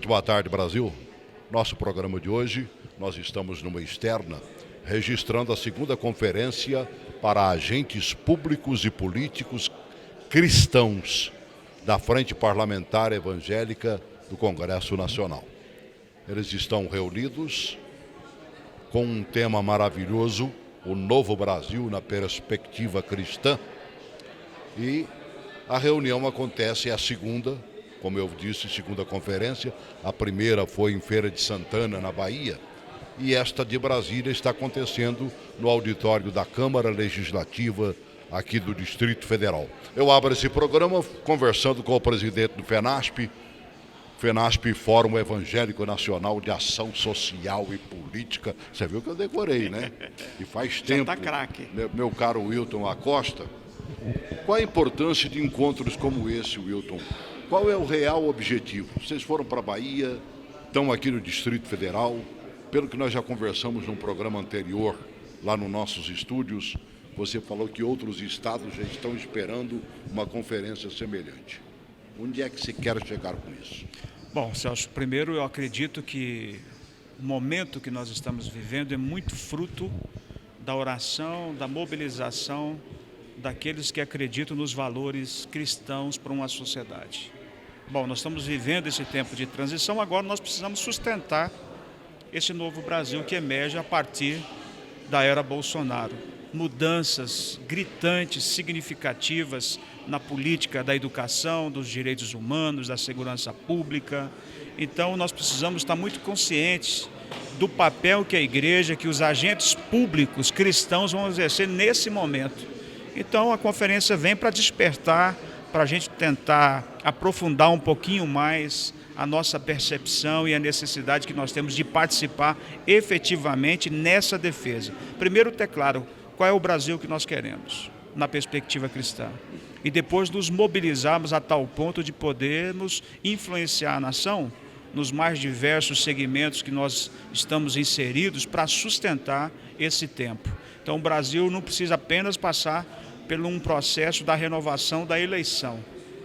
Muito boa tarde, Brasil. Nosso programa de hoje, nós estamos numa externa, registrando a segunda conferência para agentes públicos e políticos cristãos da Frente Parlamentar Evangélica do Congresso Nacional. Eles estão reunidos com um tema maravilhoso, o Novo Brasil na perspectiva cristã. E a reunião acontece, é a segunda, como eu disse, segunda conferência. A primeira foi em Feira de Santana, na Bahia, e esta de Brasília está acontecendo no auditório da Câmara Legislativa aqui do Distrito Federal. Eu abro esse programa conversando com o presidente do FENASP, Fórum Evangélico Nacional de Ação Social e Política. Você viu que eu decorei, né? E faz tempo. Já tá craque. Meu caro Wilton Acosta, qual a importância de encontros como esse, Wilton? Qual é o real objetivo? Vocês foram para a Bahia, estão aqui no Distrito Federal. Pelo que nós já conversamos num programa anterior, lá nos nossos estúdios, você falou que outros estados já estão esperando uma conferência semelhante. Onde é que você quer chegar com isso? Bom, Celso, primeiro eu acredito que o momento que nós estamos vivendo é muito fruto da oração, da mobilização daqueles que acreditam nos valores cristãos para uma sociedade. Bom, nós estamos vivendo esse tempo de transição, agora nós precisamos sustentar esse novo Brasil que emerge a partir da era Bolsonaro. Mudanças gritantes, significativas na política da educação, dos direitos humanos, da segurança pública. Então, nós precisamos estar muito conscientes do papel que a igreja, que os agentes públicos cristãos vão exercer nesse momento. Então, a conferência vem para despertar, para a gente tentar aprofundar um pouquinho mais a nossa percepção e a necessidade que nós temos de participar efetivamente nessa defesa. Primeiro, ter claro qual é o Brasil que nós queremos, na perspectiva cristã. E depois nos mobilizarmos a tal ponto de podermos influenciar a nação nos mais diversos segmentos que nós estamos inseridos para sustentar esse tempo. Então, o Brasil não precisa apenas passar por um processo da renovação da eleição.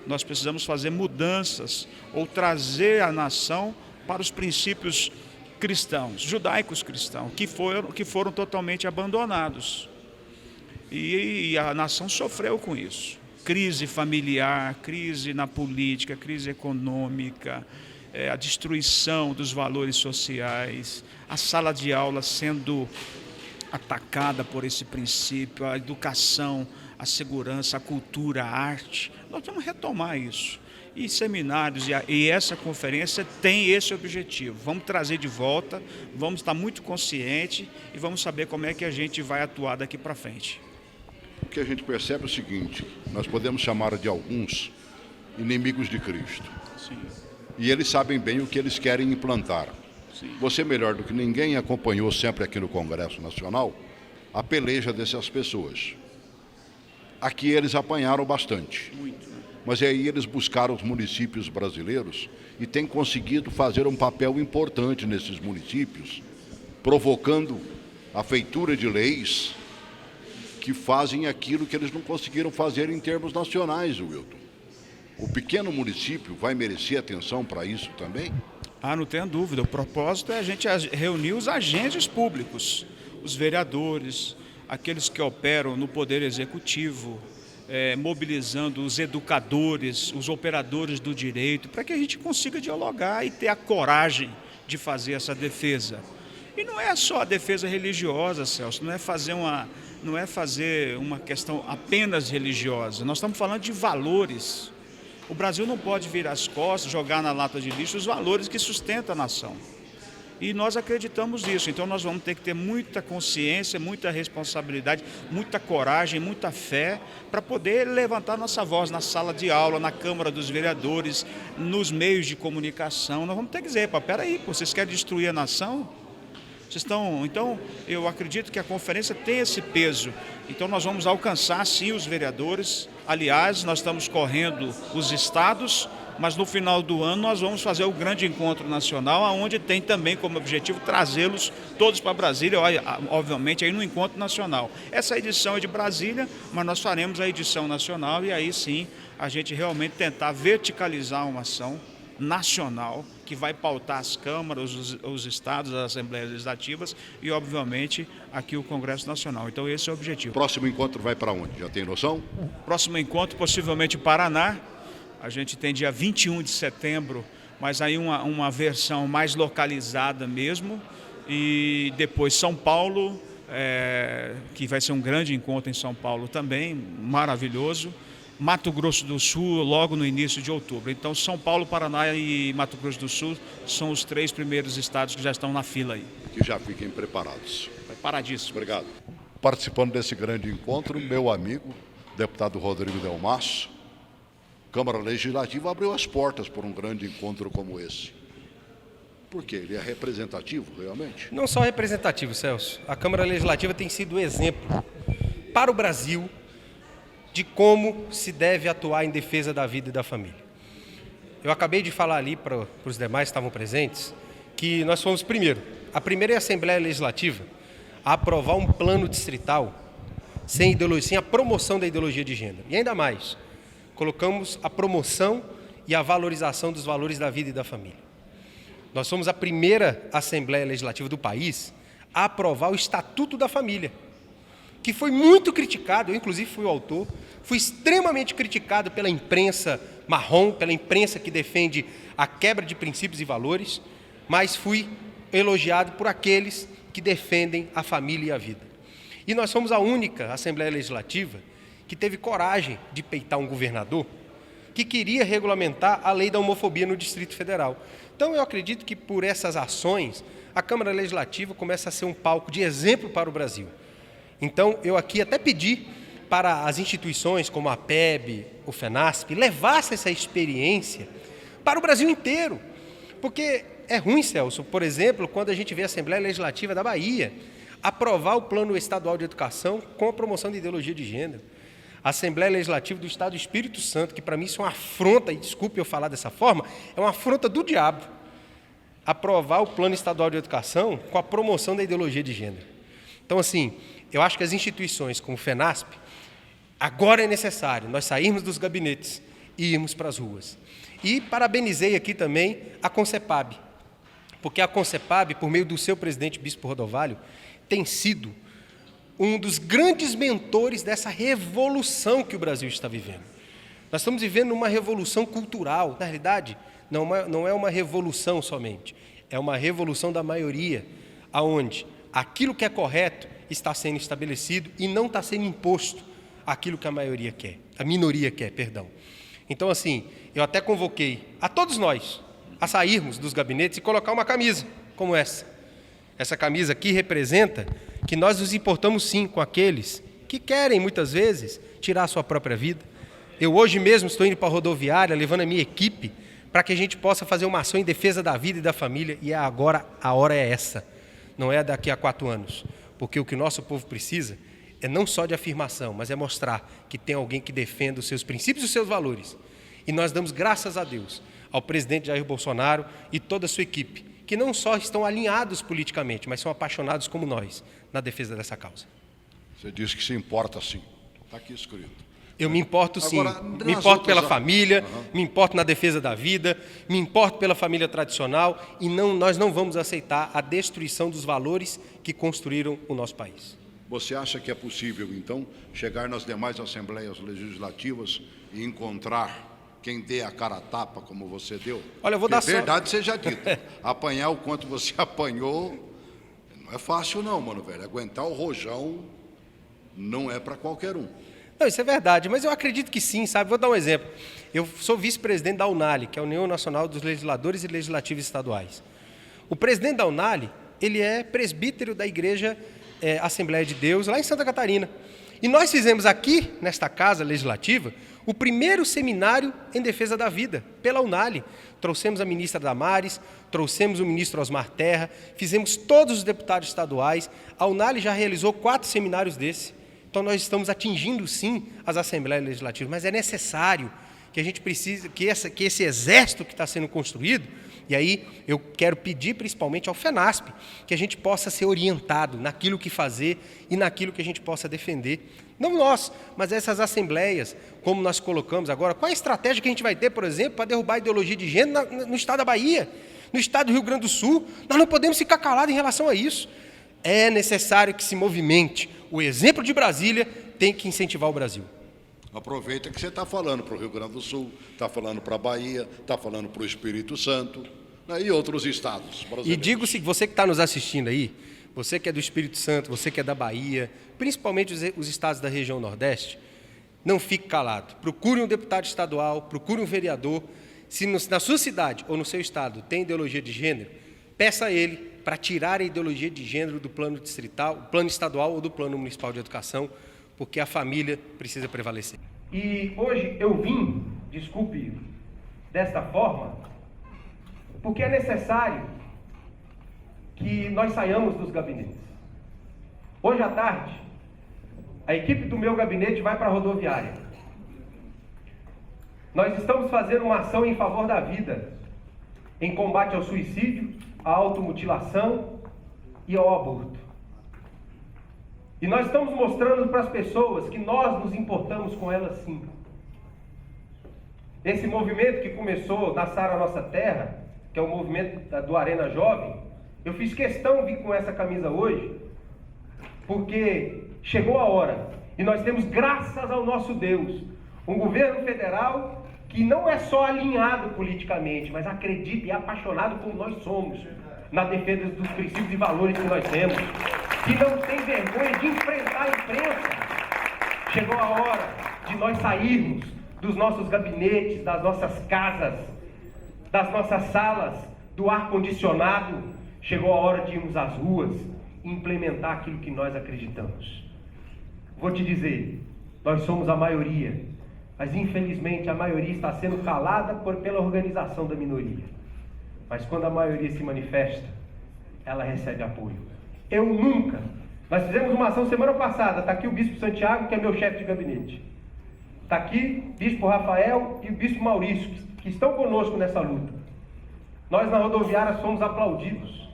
Nós precisamos fazer mudanças ou trazer a nação para os princípios cristãos, judaicos cristãos, que foram totalmente abandonados. E a nação sofreu com isso. Crise familiar, crise na política, crise econômica, a destruição dos valores sociais, a sala de aula sendo atacada por esse princípio, a educação, a segurança, a cultura, a arte. Nós vamos retomar isso. E seminários e essa conferência tem esse objetivo. Vamos trazer de volta, vamos estar muito conscientes e vamos saber como é que a gente vai atuar daqui para frente. O que a gente percebe é o seguinte: nós podemos chamar de alguns inimigos de Cristo. Sim. E eles sabem bem o que eles querem implantar. Sim. Você, melhor do que ninguém, acompanhou sempre aqui no Congresso Nacional a peleja dessas pessoas. Aqui eles apanharam bastante. Muito, né? Mas aí eles buscaram os municípios brasileiros e têm conseguido fazer um papel importante nesses municípios, provocando a feitura de leis que fazem aquilo que eles não conseguiram fazer em termos nacionais, Wilton. O pequeno município vai merecer atenção para isso também? Não tenha dúvida. O propósito é a gente reunir os agentes públicos, os vereadores, aqueles que operam no Poder Executivo, mobilizando os educadores, os operadores do direito, para que a gente consiga dialogar e ter a coragem de fazer essa defesa. E não é só a defesa religiosa, Celso, não é fazer uma questão apenas religiosa. Nós estamos falando de valores. O Brasil não pode virar as costas, jogar na lata de lixo os valores que sustentam a nação. E nós acreditamos nisso, então nós vamos ter que ter muita consciência, muita responsabilidade, muita coragem, muita fé para poder levantar nossa voz na sala de aula, na Câmara dos Vereadores, nos meios de comunicação. Nós vamos ter que dizer, peraí, vocês querem destruir a nação? Então, eu acredito que a conferência tem esse peso. Então, nós vamos alcançar, sim, os vereadores. Aliás, nós estamos correndo os estados, mas no final do ano nós vamos fazer o grande encontro nacional, onde tem também como objetivo trazê-los todos para Brasília, obviamente, aí no encontro nacional. Essa edição é de Brasília, mas nós faremos a edição nacional e aí sim a gente realmente tentar verticalizar uma ação nacional que vai pautar as câmaras, os estados, as assembleias legislativas e, obviamente, aqui o Congresso Nacional. Então, esse é o objetivo. Próximo encontro vai para onde? Já tem noção? Próximo encontro, possivelmente Paraná. A gente tem dia 21 de setembro, mas aí uma versão mais localizada mesmo. E depois São Paulo, que vai ser um grande encontro em São Paulo também, maravilhoso. Mato Grosso do Sul, logo no início de outubro. Então, São Paulo, Paraná e Mato Grosso do Sul são os 3 primeiros estados que já estão na fila aí. Que já fiquem preparados. Preparadíssimo. Obrigado. Participando desse grande encontro, meu amigo, deputado Rodrigo Delmasso, Câmara Legislativa abriu as portas para um grande encontro como esse. Por quê? Ele é representativo, realmente? Não só representativo, Celso. A Câmara Legislativa tem sido exemplo para o Brasil de como se deve atuar em defesa da vida e da família. Eu acabei de falar ali para os demais que estavam presentes que nós fomos a primeira Assembleia Legislativa a aprovar um plano distrital sem a promoção da ideologia de gênero. E ainda mais, colocamos a promoção e a valorização dos valores da vida e da família. Nós somos a primeira Assembleia Legislativa do país a aprovar o Estatuto da Família, que foi muito criticado, eu inclusive fui o autor, fui extremamente criticado pela imprensa marrom, pela imprensa que defende a quebra de princípios e valores, mas fui elogiado por aqueles que defendem a família e a vida. E nós somos a única Assembleia Legislativa que teve coragem de peitar um governador que queria regulamentar a lei da homofobia no Distrito Federal. Então eu acredito que por essas ações a Câmara Legislativa começa a ser um palco de exemplo para o Brasil. Então, eu aqui até pedi para as instituições como a PEB, o FENASP, levassem essa experiência para o Brasil inteiro. Porque é ruim, Celso, por exemplo, quando a gente vê a Assembleia Legislativa da Bahia aprovar o Plano Estadual de Educação com a promoção de ideologia de gênero. A Assembleia Legislativa do Estado do Espírito Santo, que para mim isso é uma afronta, e desculpe eu falar dessa forma, é uma afronta do diabo, aprovar o Plano Estadual de Educação com a promoção da ideologia de gênero. Então, assim, eu acho que as instituições como o FENASP, agora é necessário nós sairmos dos gabinetes e irmos para as ruas. E parabenizei aqui também a Concepab, porque a Concepab, por meio do seu presidente Bispo Rodovalho, tem sido um dos grandes mentores dessa revolução que o Brasil está vivendo. Nós estamos vivendo uma revolução cultural, na realidade, não é uma revolução somente, é uma revolução da maioria, aonde aquilo que é correto está sendo estabelecido e não está sendo imposto aquilo que a minoria quer, perdão. Então, assim, eu até convoquei a todos nós a sairmos dos gabinetes e colocar uma camisa como essa. Essa camisa aqui representa que nós nos importamos sim com aqueles que querem, muitas vezes, tirar a sua própria vida. Eu hoje mesmo estou indo para a rodoviária, levando a minha equipe, para que a gente possa fazer uma ação em defesa da vida e da família, e agora a hora é essa, não é daqui a 4 anos. Porque o que o nosso povo precisa é não só de afirmação, mas é mostrar que tem alguém que defenda os seus princípios e os seus valores. E nós damos graças a Deus ao presidente Jair Bolsonaro e toda a sua equipe, que não só estão alinhados politicamente, mas são apaixonados como nós na defesa dessa causa. Você disse que se importa sim. Está aqui escrito. Eu me importo sim, Agora, me importo pela família, me importo na defesa da vida, me importo pela família tradicional e nós não vamos aceitar a destruição dos valores que construíram o nosso país. Você acha que é possível, então, chegar nas demais assembleias legislativas e encontrar quem dê a cara a tapa como você deu? Olha, eu vou dar verdade seja dita, apanhar o quanto você apanhou não é fácil não, mano, velho. Aguentar o rojão não é para qualquer um. Não, isso é verdade, mas eu acredito que sim, sabe? Vou dar um exemplo. Eu sou vice-presidente da UNALI, que é a União Nacional dos Legisladores e Legislativos Estaduais. O presidente da UNALI, ele é presbítero da Igreja Assembleia de Deus, lá em Santa Catarina. E nós fizemos aqui, nesta Casa Legislativa, o primeiro seminário em defesa da vida, pela UNALI. Trouxemos a ministra Damares, trouxemos o ministro Osmar Terra, fizemos todos os deputados estaduais. A UNALI já realizou 4 seminários desses. Então, nós estamos atingindo, sim, as Assembleias Legislativas, mas é necessário que a gente precise, que esse exército que está sendo construído, e aí eu quero pedir principalmente ao FENASP, que a gente possa ser orientado naquilo que fazer e naquilo que a gente possa defender. Não nós, mas essas assembleias, como nós colocamos agora, qual é a estratégia que a gente vai ter, por exemplo, para derrubar a ideologia de gênero no estado da Bahia? no estado do Rio Grande do Sul. Nós não podemos ficar calados em relação a isso. É necessário que se movimente. O exemplo de Brasília tem que incentivar o Brasil. Aproveita que você está falando para o Rio Grande do Sul, está falando para a Bahia, está falando para o Espírito Santo, né, e outros estados brasileiros. E digo-se, você que está nos assistindo aí, você que é do Espírito Santo, você que é da Bahia, principalmente os estados da região Nordeste, não fique calado. Procure um deputado estadual, procure um vereador. Se na sua cidade ou no seu estado tem ideologia de gênero, peça a ele para tirar a ideologia de gênero do plano distrital, plano estadual ou do plano municipal de educação, porque a família precisa prevalecer. E hoje eu vim, desculpe, desta forma, porque é necessário que nós saiamos dos gabinetes. Hoje à tarde, a equipe do meu gabinete vai para a rodoviária. Nós estamos fazendo uma ação em favor da vida, em combate ao suicídio, à automutilação e ao aborto. E nós estamos mostrando para as pessoas que nós nos importamos com elas sim. Esse movimento que começou na Sara Nossa Terra, que é o movimento do Arena Jovem, eu fiz questão de vir com essa camisa hoje, porque chegou a hora, e nós temos, graças ao nosso Deus, um governo federal que não é só alinhado politicamente, mas acredita e é apaixonado como nós somos, na defesa dos princípios e valores que nós temos, que não tem vergonha de enfrentar a imprensa. Chegou a hora de nós sairmos dos nossos gabinetes, das nossas casas, das nossas salas, do ar-condicionado. Chegou a hora de irmos às ruas e implementar aquilo que nós acreditamos. Vou te dizer, nós somos a maioria, mas infelizmente a maioria está sendo calada pela organização da minoria. Mas quando a maioria se manifesta, ela recebe apoio. Eu nunca. Nós fizemos uma ação semana passada, está aqui o Bispo Santiago, que é meu chefe de gabinete. Está aqui o Bispo Rafael e o Bispo Maurício, que estão conosco nessa luta. Nós na rodoviária fomos aplaudidos.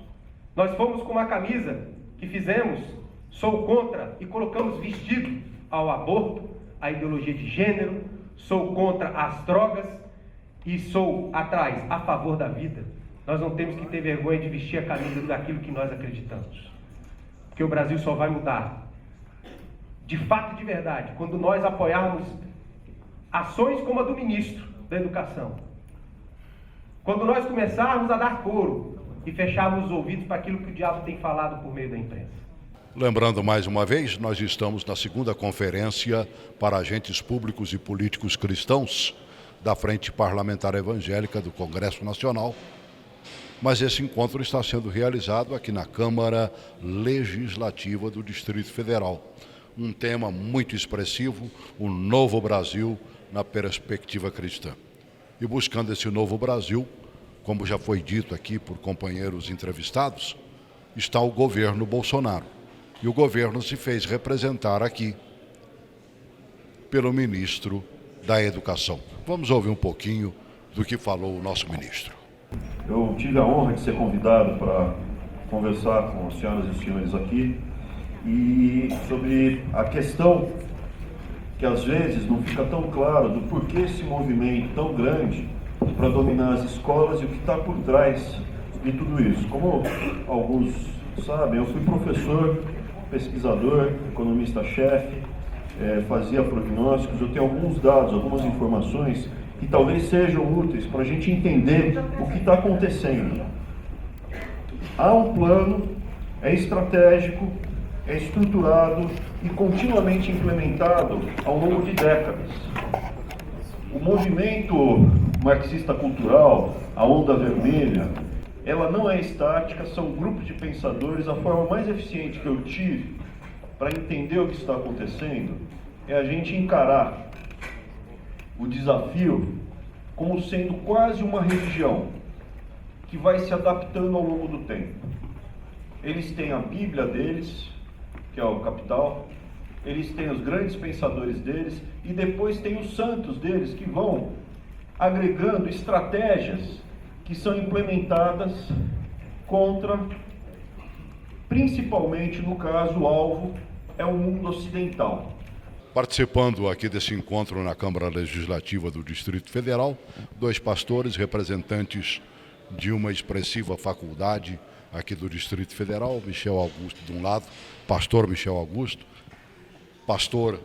Nós fomos com uma camisa que fizemos, sou contra, e colocamos vestido ao aborto, à ideologia de gênero, sou contra as drogas e sou atrás, a favor da vida. Nós não temos que ter vergonha de vestir a camisa daquilo que nós acreditamos. Porque o Brasil só vai mudar, de fato e de verdade, quando nós apoiarmos ações como a do ministro da Educação. Quando nós começarmos a dar coro e fecharmos os ouvidos para aquilo que o diabo tem falado por meio da imprensa. Lembrando mais uma vez, nós estamos na segunda conferência para agentes públicos e políticos cristãos da Frente Parlamentar Evangélica do Congresso Nacional, mas esse encontro está sendo realizado aqui na Câmara Legislativa do Distrito Federal. Um tema muito expressivo, o novo Brasil na perspectiva cristã. E buscando esse novo Brasil, como já foi dito aqui por companheiros entrevistados, está o governo Bolsonaro. E o governo se fez representar aqui pelo ministro da Educação. Vamos ouvir um pouquinho do que falou o nosso ministro. Eu tive a honra de ser convidado para conversar com as senhoras e os senhores aqui e sobre a questão que às vezes não fica tão claro do porquê esse movimento tão grande para dominar as escolas e o que está por trás de tudo isso. Como alguns sabem, eu fui professor, pesquisador, economista-chefe, fazia prognósticos. Eu tenho alguns dados, algumas informações que talvez sejam úteis para a gente entender o que está acontecendo. Há um plano, é estratégico, é estruturado e continuamente implementado ao longo de décadas. O movimento marxista cultural, a onda vermelha, ela não é estática, são grupos de pensadores. A forma mais eficiente que eu tive para entender o que está acontecendo é a gente encarar o desafio como sendo quase uma religião que vai se adaptando ao longo do tempo. Eles têm a Bíblia deles, que é o Capital, eles têm os grandes pensadores deles e depois tem os santos deles que vão agregando estratégias que são implementadas contra, principalmente no caso, o alvo é o mundo ocidental. Participando aqui desse encontro na Câmara Legislativa do Distrito Federal, 2 pastores representantes de uma expressiva faculdade aqui do Distrito Federal, Michel Augusto de um lado, pastor Michel Augusto, pastor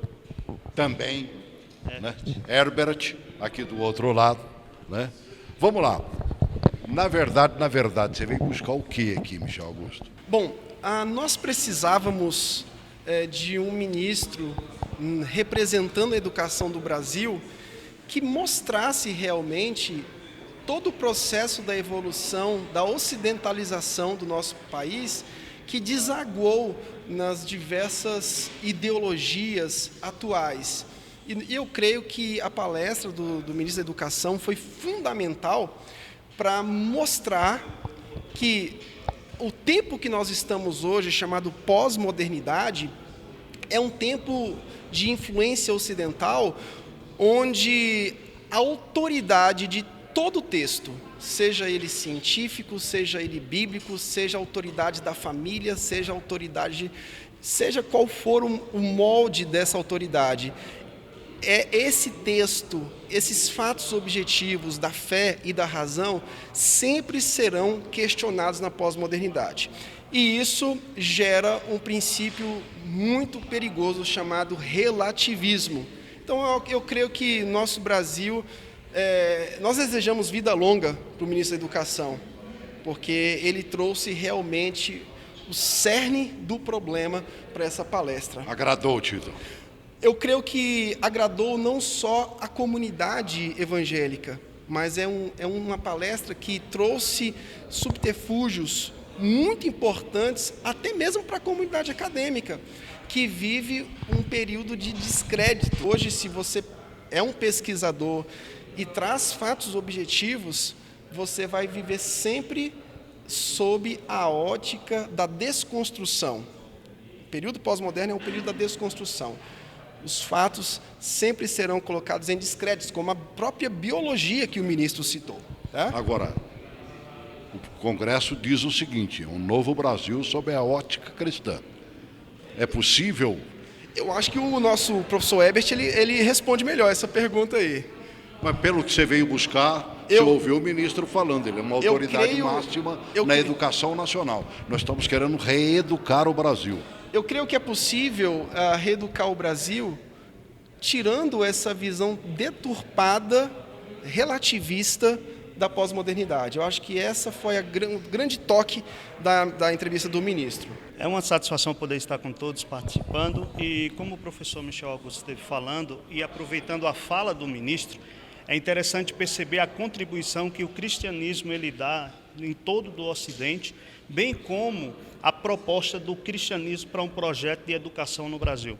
também, né? Herbert, aqui do outro lado, né? Vamos lá. Na verdade, você veio buscar o que aqui, Michel Augusto? Bom, nós precisávamos de um ministro representando a educação do Brasil que mostrasse realmente todo o processo da evolução, da ocidentalização do nosso país, que desaguou nas diversas ideologias atuais. E eu creio que a palestra do ministro da Educação foi fundamental para mostrar que o tempo que nós estamos hoje, chamado pós-modernidade, é um tempo de influência ocidental, onde a autoridade de todo texto, seja ele científico, seja ele bíblico, seja a autoridade da família, seja a autoridade, seja qual for o molde dessa autoridade, esse texto, esses fatos objetivos da fé e da razão sempre serão questionados na pós-modernidade. E isso gera um princípio muito perigoso chamado relativismo. Então, eu creio que nosso Brasil, nós desejamos vida longa para o ministro da Educação, porque ele trouxe realmente o cerne do problema para essa palestra. Agradou, Tito? Eu creio que agradou não só a comunidade evangélica, mas é uma palestra que trouxe subterfúgios muito importantes, até mesmo para a comunidade acadêmica, que vive um período de descrédito. Hoje, se você é um pesquisador e traz fatos objetivos, você vai viver sempre sob a ótica da desconstrução. O período pós-moderno é um período da desconstrução. Os fatos sempre serão colocados em descrédito, como a própria biologia que o ministro citou. Tá? Agora, o Congresso diz o seguinte: um novo Brasil sob a ótica cristã. É possível? Eu acho que o nosso professor Herbert ele responde melhor essa pergunta aí. Mas pelo que você veio buscar, você ouviu o ministro falando, ele é uma autoridade máxima na educação nacional. Nós estamos querendo reeducar o Brasil. Eu creio que é possível reeducar o Brasil tirando essa visão deturpada, relativista da pós-modernidade. Eu acho que essa foi o grande toque da entrevista do ministro. É uma satisfação poder estar com todos participando e, como o professor Michel Augusto esteve falando, e aproveitando a fala do ministro, é interessante perceber a contribuição que o cristianismo ele dá em todo o Ocidente, bem como a proposta do cristianismo para um projeto de educação no Brasil.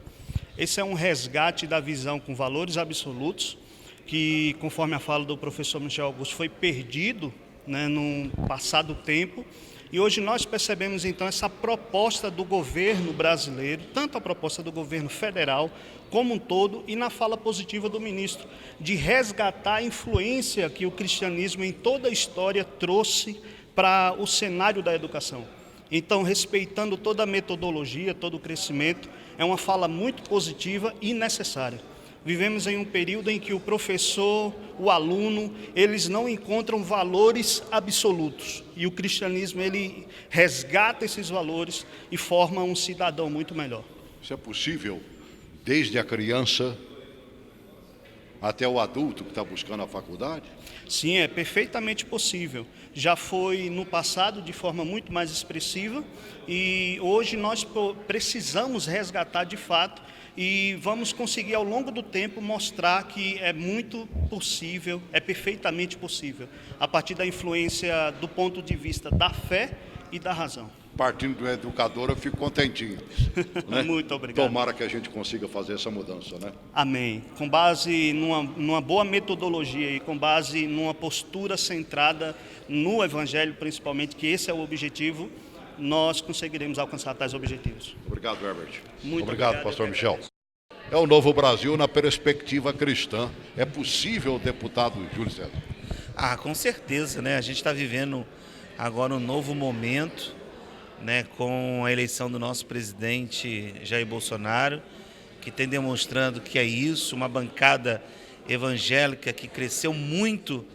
Esse é um resgate da visão com valores absolutos, que, conforme a fala do professor Michel Augusto, foi perdido, né, no passado tempo. E hoje nós percebemos, então, essa proposta do governo brasileiro, tanto a proposta do governo federal como um todo, e na fala positiva do ministro, de resgatar a influência que o cristianismo em toda a história trouxe para o cenário da educação. Então, respeitando toda a metodologia, todo o crescimento, é uma fala muito positiva e necessária. Vivemos em um período em que o professor, o aluno, eles não encontram valores absolutos. E o cristianismo, ele resgata esses valores e forma um cidadão muito melhor. Isso é possível desde a criança até o adulto que está buscando a faculdade? Sim, é perfeitamente possível. Já foi no passado de forma muito mais expressiva e hoje nós precisamos resgatar de fato e vamos conseguir ao longo do tempo mostrar que é muito possível, é perfeitamente possível, a partir da influência do ponto de vista da fé e da razão. Partindo do educador, eu fico contentinho. Né? Muito obrigado. Tomara que a gente consiga fazer essa mudança, né? Amém. Com base numa boa metodologia e com base numa postura centrada no Evangelho, principalmente, que esse é o objetivo, nós conseguiremos alcançar tais objetivos. Obrigado, Herbert. Muito obrigado, pastor Michel. É o novo Brasil na perspectiva cristã. É possível, deputado Júlio César? Com certeza, né? A gente está vivendo agora um novo momento, né, com a eleição do nosso presidente Jair Bolsonaro, que tem demonstrando que é isso, uma bancada evangélica que cresceu muito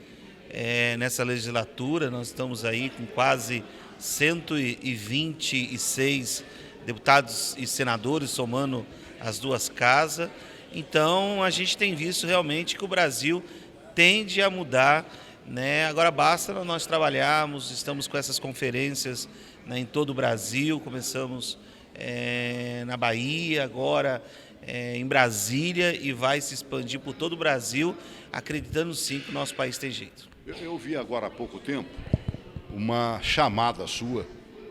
nessa legislatura. Nós estamos aí com quase 126 deputados e senadores, somando as duas casas. Então, a gente tem visto realmente que o Brasil tende a mudar, né? Agora basta nós trabalharmos, estamos com essas conferências, né, em todo o Brasil, começamos na Bahia, agora em Brasília, e vai se expandir por todo o Brasil, acreditando sim que o nosso país tem jeito. Eu vi agora há pouco tempo uma chamada sua,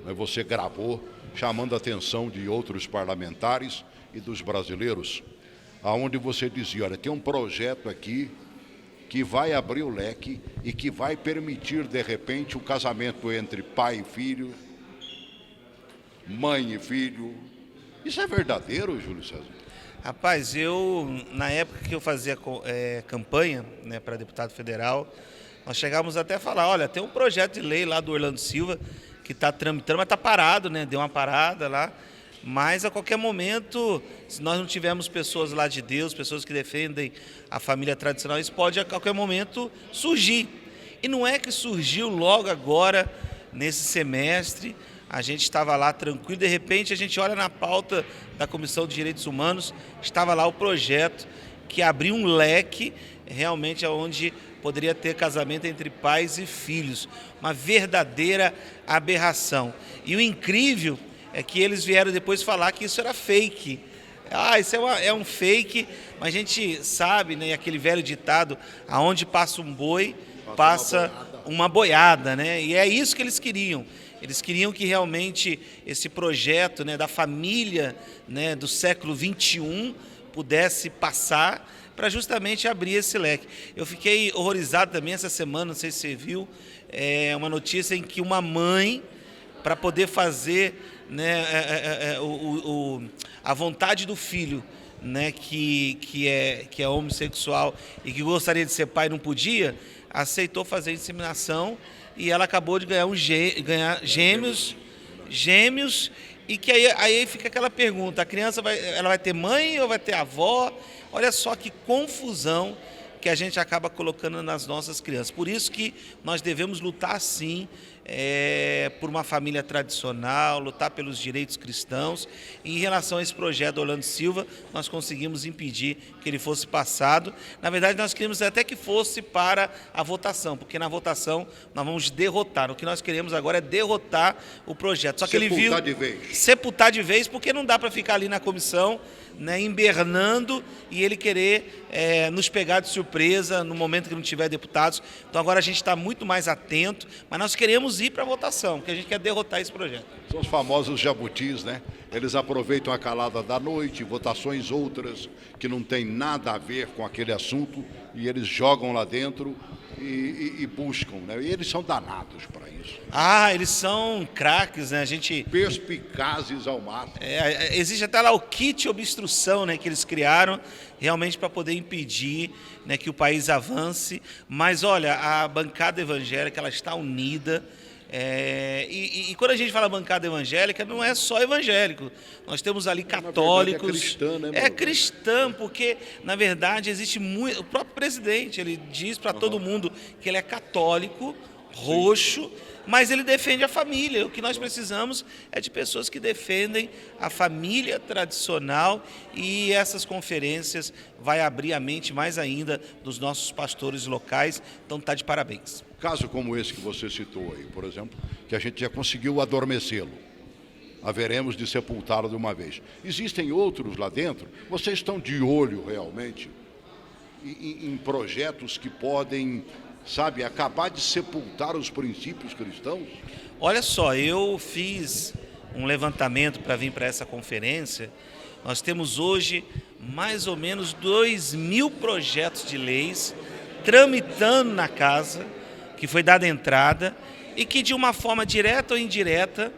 né, você gravou, chamando a atenção de outros parlamentares e dos brasileiros, aonde você dizia, olha, tem um projeto aqui que vai abrir o leque e que vai permitir, de repente, o casamento entre pai e filho, mãe e filho. Isso é verdadeiro, Júlio César? Rapaz, na época que eu fazia campanha, né, para deputado federal, nós chegávamos até a falar, olha, tem um projeto de lei lá do Orlando Silva que está tramitando, mas está parado, né? Deu uma parada lá. Mas a qualquer momento, se nós não tivermos pessoas lá de Deus, pessoas que defendem a família tradicional, isso pode a qualquer momento surgir. E não é que surgiu logo agora, nesse semestre, a gente estava lá tranquilo, de repente a gente olha na pauta da Comissão de Direitos Humanos, estava lá o projeto que abriu um leque realmente onde poderia ter casamento entre pais e filhos. Uma verdadeira aberração. E o incrível é que eles vieram depois falar que isso era fake. Isso é um fake, mas a gente sabe, né, aquele velho ditado, aonde passa um boi, passa uma boiada, né? E é isso que eles queriam. Eles queriam que realmente esse projeto, né, da família, né, do século XXI pudesse passar para justamente abrir esse leque. Eu fiquei horrorizado também essa semana, não sei se você viu, uma notícia em que uma mãe, para poder fazer, né, a vontade do filho, né, que é homossexual e que gostaria de ser pai, não podia, aceitou fazer a inseminação e ela acabou de ganhar gêmeos, e que aí fica aquela pergunta, a criança ela vai ter mãe ou vai ter avó? Olha só que confusão que a gente acaba colocando nas nossas crianças. Por isso que nós devemos lutar sim por uma família tradicional, lutar pelos direitos cristãos. E em relação a esse projeto do Orlando Silva, nós conseguimos impedir que ele fosse passado. Na verdade, nós queríamos até que fosse para a votação, porque na votação nós vamos derrotar. O que nós queremos agora é derrotar o projeto. Só que ele viu sepultar de vez, porque não dá para ficar ali na comissão, né, invernando e ele querer nos pegar de surpresa no momento que não tiver deputados. Então agora a gente está muito mais atento, mas nós queremos ir para a votação, porque a gente quer derrotar esse projeto. São os famosos jabutis, né? Eles aproveitam a calada da noite, votações outras que não tem nada a ver com aquele assunto, e eles jogam lá dentro e buscam, né? E eles são danados para isso. Eles são craques, né? Perspicazes ao máximo. Existe até lá o kit obstrução, né, que eles criaram realmente para poder impedir, né, que o país avance. Mas olha, a bancada evangélica ela está unida. E quando a gente fala bancada evangélica, não é só evangélico. Nós temos ali católicos. É cristã, né, é cristã, porque, na verdade, existe muito. O próprio presidente, ele diz para todo mundo que ele é católico, roxo, mas ele defende a família. O que nós precisamos é de pessoas que defendem a família tradicional, e essas conferências vai abrir a mente mais ainda dos nossos pastores locais. Então está de parabéns. Caso como esse que você citou aí, por exemplo, que a gente já conseguiu adormecê-lo, haveremos de sepultá-lo de uma vez. Existem outros lá dentro? Vocês estão de olho realmente em projetos que podem, sabe, acabar de sepultar os princípios cristãos? Olha só, eu fiz um levantamento para vir para essa conferência. Nós temos hoje mais ou menos 2.000 projetos de leis tramitando na casa, que foi dada entrada e que de uma forma direta ou indireta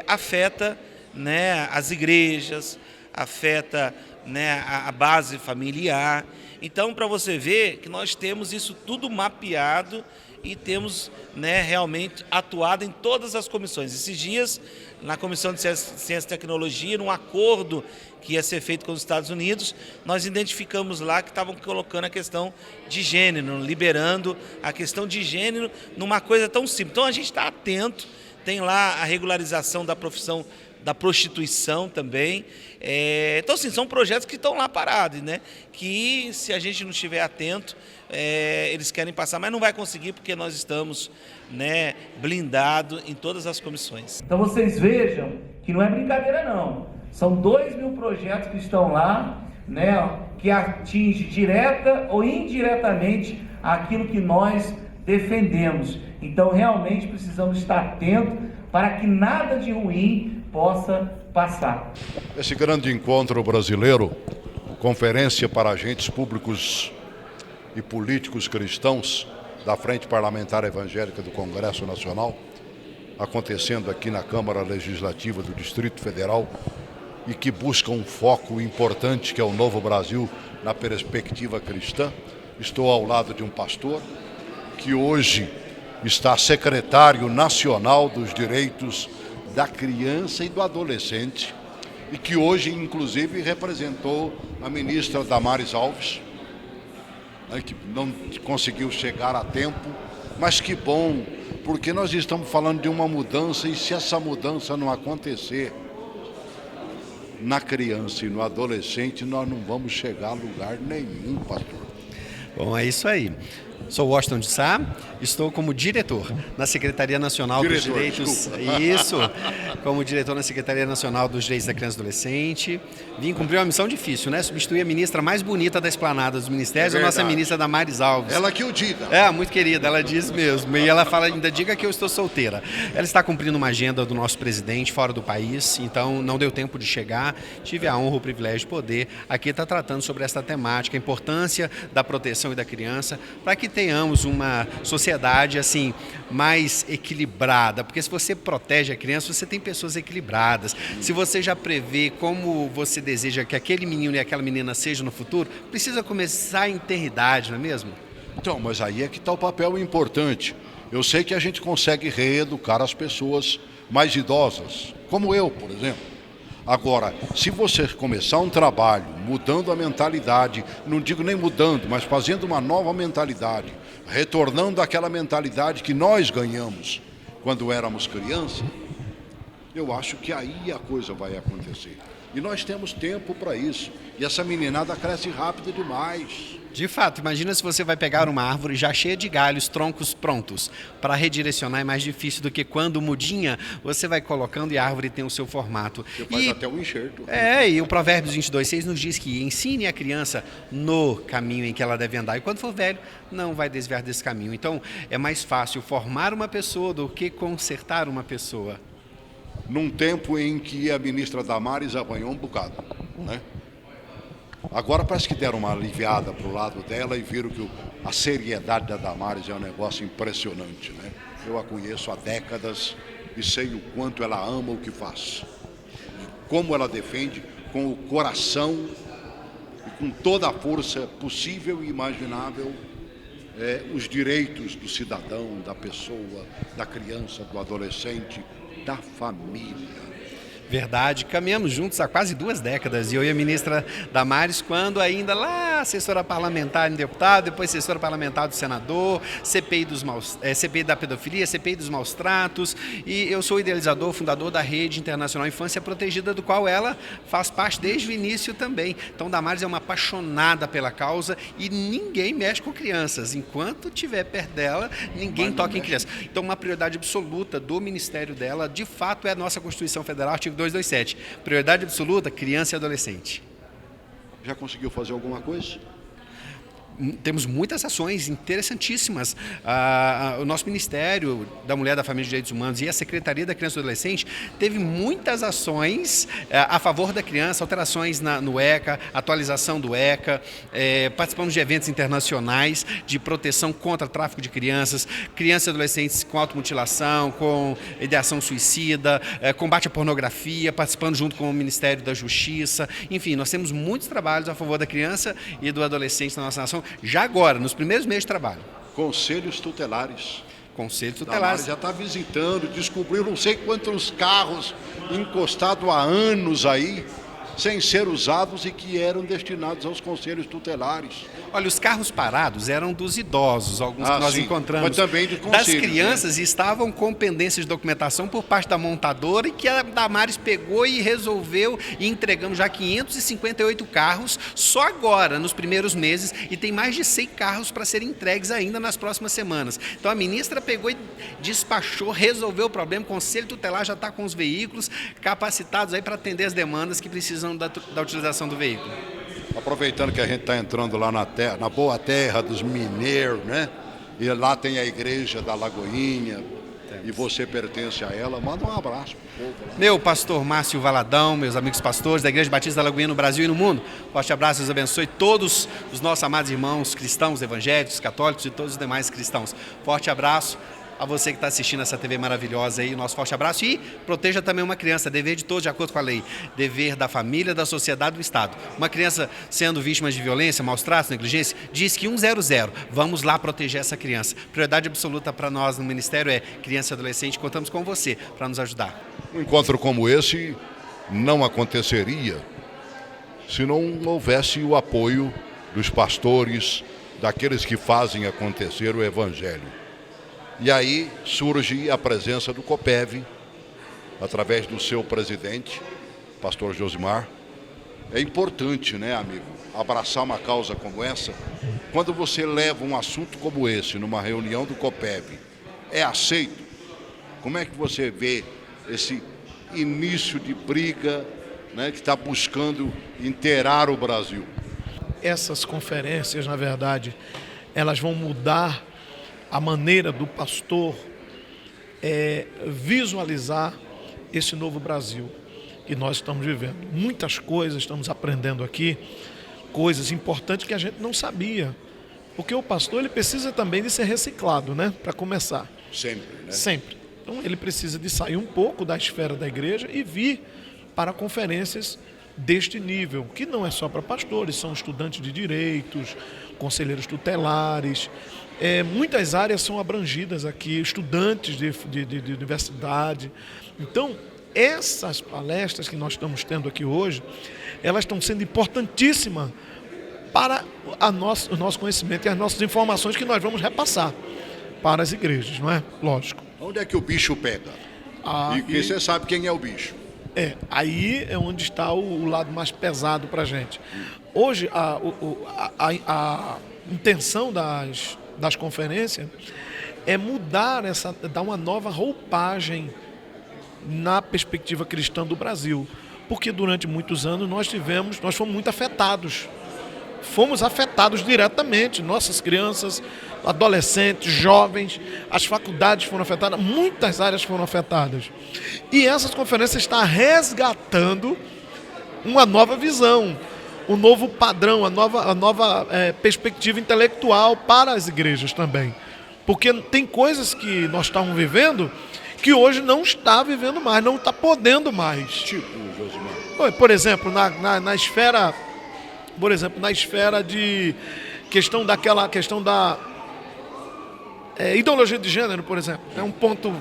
afeta, né, as igrejas, afeta, né, a base familiar. Então, para você ver que nós temos isso tudo mapeado e temos, né, realmente atuado em todas as comissões. Esses dias, na Comissão de Ciência e Tecnologia, num acordo que ia ser feito com os Estados Unidos, nós identificamos lá que estavam colocando a questão de gênero, liberando a questão de gênero numa coisa tão simples. Então a gente está atento, tem lá a regularização da profissão da prostituição também. Então, assim, são projetos que estão lá parados, né? Que se a gente não estiver atento, eles querem passar, mas não vai conseguir porque nós estamos, né, blindados em todas as comissões. Então vocês vejam que não é brincadeira não. São 2.000 projetos que estão lá, né, que atinge direta ou indiretamente aquilo que nós defendemos. Então realmente precisamos estar atentos para que nada de ruim possa passar. Esse grande encontro brasileiro, Conferência para Agentes Públicos e Políticos Cristãos da Frente Parlamentar Evangélica do Congresso Nacional, acontecendo aqui na Câmara Legislativa do Distrito Federal, e que busca um foco importante que é o Novo Brasil na perspectiva cristã. Estou ao lado de um pastor que hoje está secretário nacional dos direitos da criança e do adolescente e que hoje, inclusive, representou a ministra Damares Alves, né, que não conseguiu chegar a tempo, mas que bom, porque nós estamos falando de uma mudança e se essa mudança não acontecer na criança e no adolescente, nós não vamos chegar a lugar nenhum, pastor. Bom, é isso aí. Sou Washington de Sá, estou como diretor na Secretaria Nacional dos Direitos... Isso, como diretor na Secretaria Nacional dos Direitos da Criança e Adolescente. Vim cumprir uma missão difícil, né? Substituir a ministra mais bonita da esplanada dos ministérios, a nossa ministra Damares Alves. Ela que o diga. É, muito querida, ela diz mesmo. E ela fala, ainda diga que eu estou solteira. Ela está cumprindo uma agenda do nosso presidente fora do país, então não deu tempo de chegar. Tive a honra, o privilégio de poder aqui estar tratando sobre essa temática, a importância da proteção e da criança, para que tenhamos uma sociedade assim mais equilibrada, porque se você protege a criança, você tem pessoas equilibradas. Se você já prevê como você deseja que aquele menino e aquela menina sejam no futuro, precisa começar em tenridade, não é mesmo? Então, mas aí é que está o papel importante. Eu sei que a gente consegue reeducar as pessoas mais idosas, como eu, por exemplo. Agora, se você começar um trabalho mudando a mentalidade, não digo nem mudando, mas fazendo uma nova mentalidade, retornando àquela mentalidade que nós ganhamos quando éramos crianças, eu acho que aí a coisa vai acontecer. E nós temos tempo para isso. E essa meninada cresce rápido demais. De fato, imagina se você vai pegar uma árvore já cheia de galhos, troncos prontos. Para redirecionar é mais difícil do que quando mudinha, você vai colocando e a árvore tem o seu formato. Você faz até um enxerto. E o Provérbios 22:6 nos diz que ensine a criança no caminho em que ela deve andar. E quando for velho, não vai desviar desse caminho. Então, é mais fácil formar uma pessoa do que consertar uma pessoa. Num tempo em que a ministra Damares apanhou um bocado, né? Agora parece que deram uma aliviada para o lado dela e viram que a seriedade da Damares é um negócio impressionante, né? Eu a conheço há décadas e sei o quanto ela ama o que faz. Como ela defende com o coração e com toda a força possível e imaginável os direitos do cidadão, da pessoa, da criança, do adolescente, da família. Verdade, caminhamos juntos há quase 2 décadas, e eu e a ministra Damares, quando ainda lá assessora parlamentar em deputado, depois assessora parlamentar do senador, CPI da pedofilia, CPI dos maus tratos, e eu sou idealizador, fundador da Rede Internacional Infância Protegida, do qual ela faz parte desde o início também. Então Damares é uma apaixonada pela causa e ninguém mexe com crianças, enquanto estiver perto dela, ninguém toca em crianças. Então uma prioridade absoluta do ministério dela, de fato, é a nossa Constituição Federal, artigo 227. Prioridade absoluta, criança e adolescente. Já conseguiu fazer alguma coisa? Temos muitas ações interessantíssimas. O nosso Ministério da Mulher, da Família e dos Direitos Humanos e a Secretaria da Criança e do Adolescente teve muitas ações a favor da criança, alterações no ECA, atualização do ECA, participamos de eventos internacionais de proteção contra tráfico de crianças, crianças e adolescentes com automutilação, com ideação suicida, combate à pornografia, participando junto com o Ministério da Justiça. Enfim, nós temos muitos trabalhos a favor da criança e do adolescente na nossa nação, já agora, nos primeiros meses de trabalho. Conselhos tutelares. Conselho Damares tutelar. já está visitando, descobriu não sei quantos carros encostados há anos aí, sem ser usados e que eram destinados aos conselhos tutelares. Olha, os carros parados eram dos idosos, alguns que nós sim, encontramos. mas também de Das conselhos, crianças estavam com pendências de documentação por parte da montadora e que a Damares pegou e resolveu e entregamos já 558 carros só agora, nos primeiros meses, e tem mais de 100 carros para serem entregues ainda nas próximas semanas. Então a ministra pegou e despachou, resolveu o problema, o Conselho Tutelar já está com os veículos capacitados aí para atender as demandas que precisam da utilização do veículo. Aproveitando que a gente está entrando lá na terra, na boa terra dos mineiros, né? E lá tem a igreja da Lagoinha, e você pertence a ela, manda um abraço pro povo lá. Meu pastor Márcio Valadão, meus amigos pastores da Igreja Batista da Lagoinha no Brasil e no mundo, forte abraço, Deus abençoe todos os nossos amados irmãos cristãos, evangélicos, católicos e todos os demais cristãos. Forte abraço a você que está assistindo essa TV maravilhosa aí, nosso forte abraço, e proteja também uma criança, dever de todos, de acordo com a lei, dever da família, da sociedade, do Estado. Uma criança sendo vítima de violência, maus tratos, negligência, diz que 100, vamos lá proteger essa criança. Prioridade absoluta para nós no Ministério é criança e adolescente, contamos com você para nos ajudar. Um encontro como esse não aconteceria se não houvesse o apoio dos pastores, daqueles que fazem acontecer o Evangelho. E aí surge a presença do COPEV, através do seu presidente, pastor Josimar. É importante, né, amigo, abraçar uma causa como essa. Quando você leva um assunto como esse numa reunião do COPEV, é aceito? Como é que você vê esse início de briga, né, que está buscando inteirar o Brasil? Essas conferências, na verdade, elas vão mudar a maneira do pastor visualizar esse novo Brasil que nós estamos vivendo. Muitas coisas estamos aprendendo aqui, coisas importantes que a gente não sabia. Porque o pastor ele precisa também de ser reciclado, né? Para começar. Sempre, né? Sempre. Então ele precisa de sair um pouco da esfera da igreja e vir para conferências deste nível, que não é só para pastores, são estudantes de direitos, conselheiros tutelares. Muitas áreas são abrangidas aqui, estudantes de universidade. Então, essas palestras que nós estamos tendo aqui hoje, elas estão sendo importantíssimas para o nosso conhecimento e as nossas informações que nós vamos repassar para as igrejas, não é? Lógico. Onde é que o bicho pega? E você sabe quem é o bicho. Aí é onde está o lado mais pesado para a gente. Hoje, a intenção das conferências é mudar dar uma nova roupagem na perspectiva cristã do Brasil. Porque durante muitos anos nós fomos muito afetados. Fomos afetados diretamente, nossas crianças, adolescentes, jovens, as faculdades foram afetadas, muitas áreas foram afetadas. E essas conferências estão resgatando uma nova visão, um novo padrão, a nova perspectiva intelectual para as igrejas também. Porque tem coisas que nós estamos vivendo que hoje não está vivendo mais, não está podendo mais. Tipo, Josimar? Por exemplo, na esfera... Por exemplo, na esfera de questão da ideologia de gênero, por exemplo, é um ponto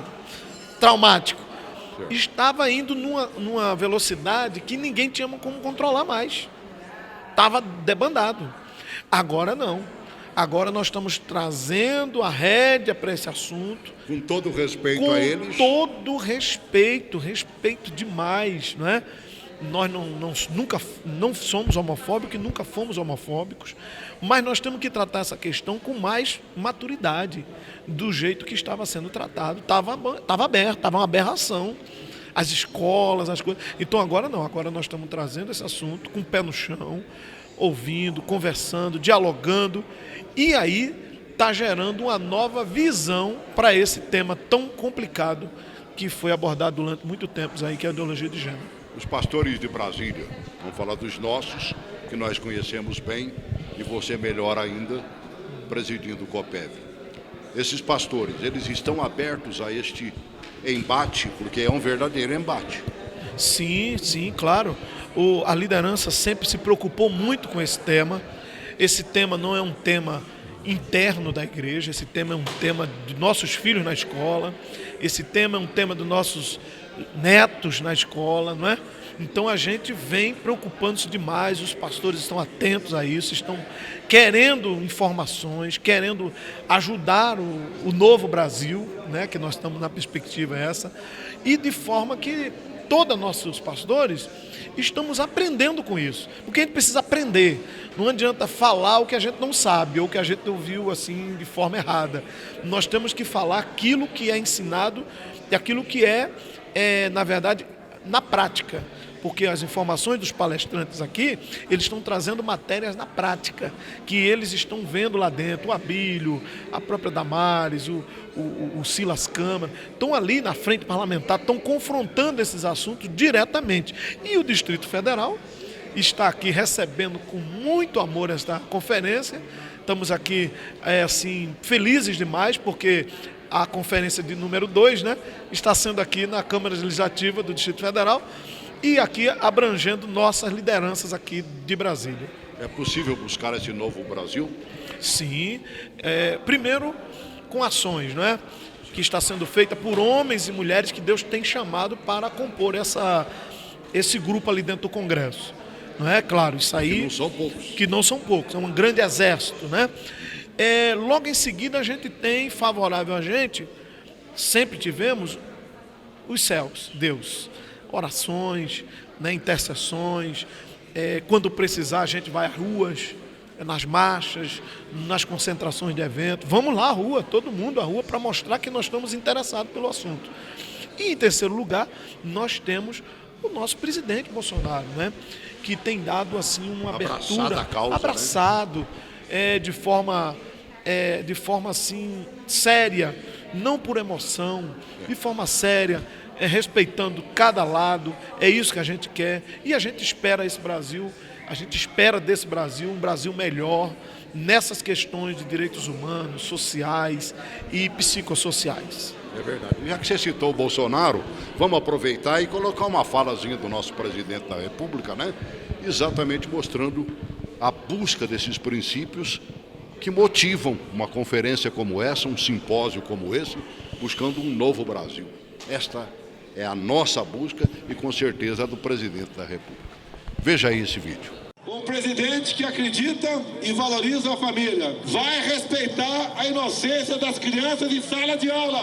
traumático. Estava indo numa velocidade que ninguém tinha como controlar mais. Estava debandado. Agora não. Agora nós estamos trazendo a rédea para esse assunto. Com todo o respeito a eles. Com todo respeito demais, não é? Nós nunca somos homofóbicos e nunca fomos homofóbicos, mas nós temos que tratar essa questão com mais maturidade, do jeito que estava sendo tratado. Estava aberto, estava uma aberração. As escolas, as coisas. Então agora não, agora nós estamos trazendo esse assunto com o pé no chão, ouvindo, conversando, dialogando, e aí está gerando uma nova visão para esse tema tão complicado que foi abordado durante muito tempo aí, que é a ideologia de gênero. Os pastores de Brasília, vamos falar dos nossos, que nós conhecemos bem, e você melhor ainda, presidindo o COPEV. Esses pastores, eles estão abertos a este embate, porque é um verdadeiro embate. Sim, claro. A liderança sempre se preocupou muito com esse tema. Esse tema não é um tema interno da igreja, esse tema é um tema de nossos filhos na escola, esse tema é um tema dos nossos netos na escola, não é? Então a gente vem preocupando-se demais, os pastores estão atentos a isso, estão querendo informações, querendo ajudar o novo Brasil, né, que nós estamos na perspectiva essa, e de forma que todos nossos pastores estamos aprendendo com isso, porque a gente precisa aprender, não adianta falar o que a gente não sabe, ou que a gente ouviu assim de forma errada, nós temos que falar aquilo que é ensinado e aquilo que na verdade, na prática, porque as informações dos palestrantes aqui, eles estão trazendo matérias na prática, que eles estão vendo lá dentro, o Abílio, a própria Damares, o Silas Câmara, estão ali na frente parlamentar, estão confrontando esses assuntos diretamente. E o Distrito Federal está aqui recebendo com muito amor esta conferência, estamos aqui assim, felizes demais, porque a conferência de número 2, né, está sendo aqui na Câmara Legislativa do Distrito Federal e aqui abrangendo nossas lideranças aqui de Brasília. É possível buscar esse novo Brasil? Sim, primeiro com ações, não é? Que está sendo feita por homens e mulheres que Deus tem chamado para compor esse grupo ali dentro do Congresso. Não é? Claro, isso aí... Que não são poucos. Que não são poucos, é um grande exército, né? Logo em seguida a gente tem favorável a gente, sempre tivemos os céus, Deus, orações, né, intercessões, quando precisar a gente vai às ruas, nas marchas, nas concentrações de eventos, vamos lá à rua, todo mundo à rua para mostrar que nós estamos interessados pelo assunto. E em terceiro lugar, nós temos o nosso presidente Bolsonaro, né, que tem dado assim uma abertura, abraçado, né? De forma assim séria, não por emoção, de forma séria, respeitando cada lado. É isso que a gente quer e a gente espera esse Brasil, a gente espera desse Brasil um Brasil melhor nessas questões de direitos humanos, sociais e psicossociais. É verdade. Já que você citou o Bolsonaro, vamos aproveitar e colocar uma falazinha do nosso presidente da República, né? Exatamente mostrando a busca desses princípios que motivam uma conferência como essa, um simpósio como esse, buscando um novo Brasil. Esta é a nossa busca e com certeza a do presidente da República. Veja aí esse vídeo. Um presidente que acredita e valoriza a família, vai respeitar a inocência das crianças em sala de aula.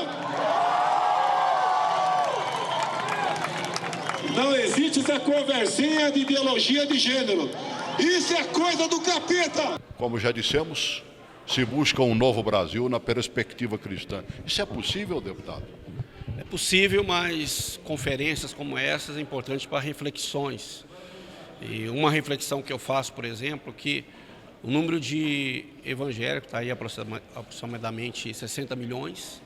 Não existe essa conversinha de ideologia de gênero. Isso é coisa do capeta! Como já dissemos, se busca um novo Brasil na perspectiva cristã. Isso é possível, deputado? É possível, mas conferências como essas é importante para reflexões. E uma reflexão que eu faço, por exemplo, que o número de evangélicos está aí aproximadamente 60 milhões.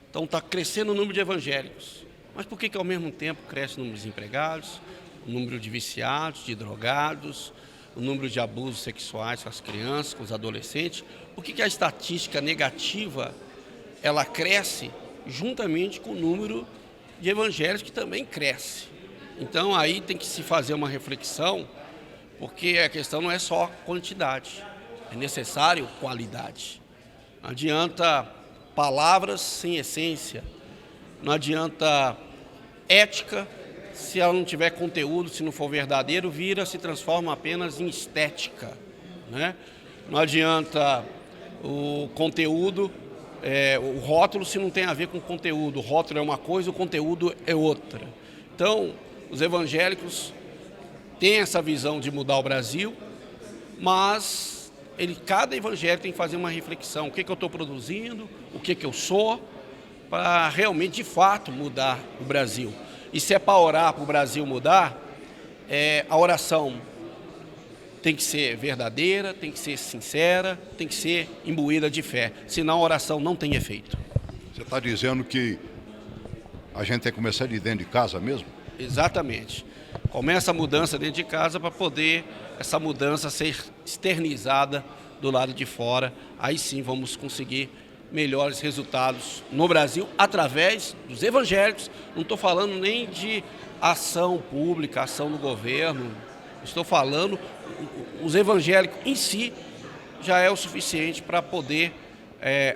Então está crescendo o número de evangélicos. Mas por que ao mesmo tempo cresce o número de desempregados, o número de viciados, de drogados, o número de abusos sexuais com as crianças, com os adolescentes? Por que a estatística negativa ela cresce juntamente com o número de evangélicos que também cresce? Então aí tem que se fazer uma reflexão, porque a questão não é só quantidade, é necessário qualidade. Não adianta palavras sem essência, não adianta ética se ela não tiver conteúdo, se não for verdadeiro, se transforma apenas em estética, né? Não adianta o conteúdo, o rótulo, se não tem a ver com o conteúdo. O rótulo é uma coisa, o conteúdo é outra. Então, os evangélicos têm essa visão de mudar o Brasil, mas cada evangélico tem que fazer uma reflexão. O que eu estou produzindo, o que eu sou, para realmente, de fato, mudar o Brasil. E se é para orar para o Brasil mudar, a oração tem que ser verdadeira, tem que ser sincera, tem que ser imbuída de fé. Senão a oração não tem efeito. Você está dizendo que a gente tem que começar de dentro de casa mesmo? Exatamente. Começa a mudança dentro de casa para poder essa mudança ser externizada do lado de fora. Aí sim vamos conseguir melhores resultados no Brasil através dos evangélicos. Não estou falando nem de ação pública, ação do governo. Estou falando os evangélicos em si, já é o suficiente para poder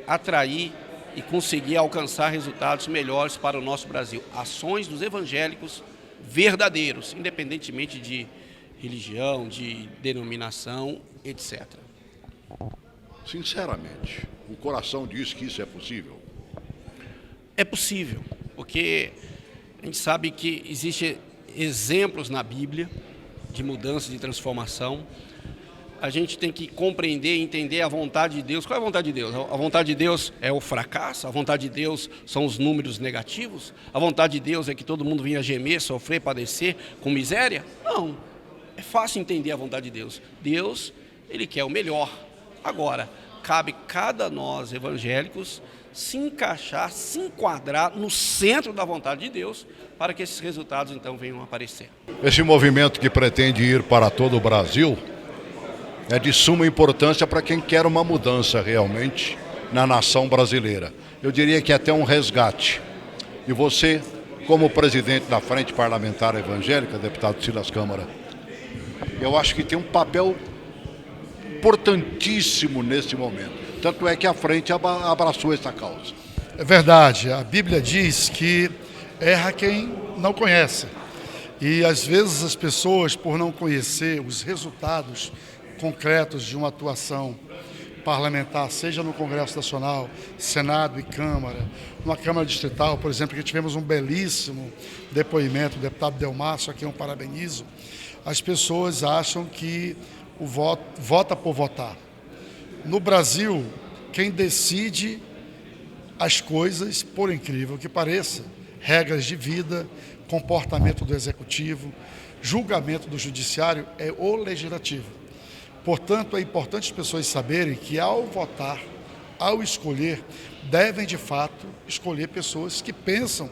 atrair e conseguir alcançar resultados melhores para o nosso Brasil. Ações dos evangélicos verdadeiros, independentemente de religião, de denominação, etc. Sinceramente, o coração diz que isso é possível? É possível, porque a gente sabe que existem exemplos na Bíblia de mudança, de transformação. A gente tem que compreender e entender a vontade de Deus. Qual é a vontade de Deus? A vontade de Deus é o fracasso? A vontade de Deus são os números negativos? A vontade de Deus é que todo mundo venha gemer, sofrer, padecer com miséria? Não. É fácil entender a vontade de Deus. Deus, Ele quer o melhor. Agora, cabe cada nós evangélicos se encaixar, se enquadrar no centro da vontade de Deus para que esses resultados então venham a aparecer. Esse movimento que pretende ir para todo o Brasil é de suma importância para quem quer uma mudança realmente na nação brasileira. Eu diria que é até um resgate. E você, como presidente da Frente Parlamentar Evangélica, deputado Silas Câmara, eu acho que tem um papel importantíssimo nesse momento. Tanto é que a frente abraçou essa causa. É verdade, a Bíblia diz que erra quem não conhece. E às vezes as pessoas, por não conhecer os resultados concretos de uma atuação parlamentar, seja no Congresso Nacional, Senado e Câmara, numa Câmara Distrital, por exemplo, que tivemos um belíssimo depoimento do deputado Delmácio, a quem eu parabenizo, as pessoas acham que o voto vota por votar. No Brasil, quem decide as coisas, por incrível que pareça, regras de vida, comportamento do Executivo, julgamento do Judiciário, é o Legislativo. Portanto, é importante as pessoas saberem que ao votar, ao escolher, devem de fato escolher pessoas que pensam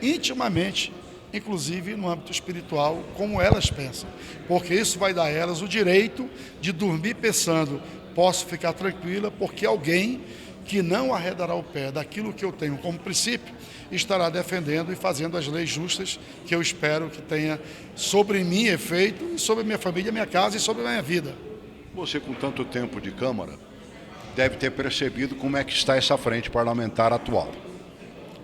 intimamente, inclusive no âmbito espiritual, como elas pensam, porque isso vai dar a elas o direito de dormir pensando, posso ficar tranquila, porque alguém que não arredará o pé daquilo que eu tenho como princípio, estará defendendo e fazendo as leis justas que eu espero que tenha sobre mim efeito, e sobre minha família, minha casa e sobre a minha vida. Você, com tanto tempo de Câmara, deve ter percebido como é que está essa frente parlamentar atual.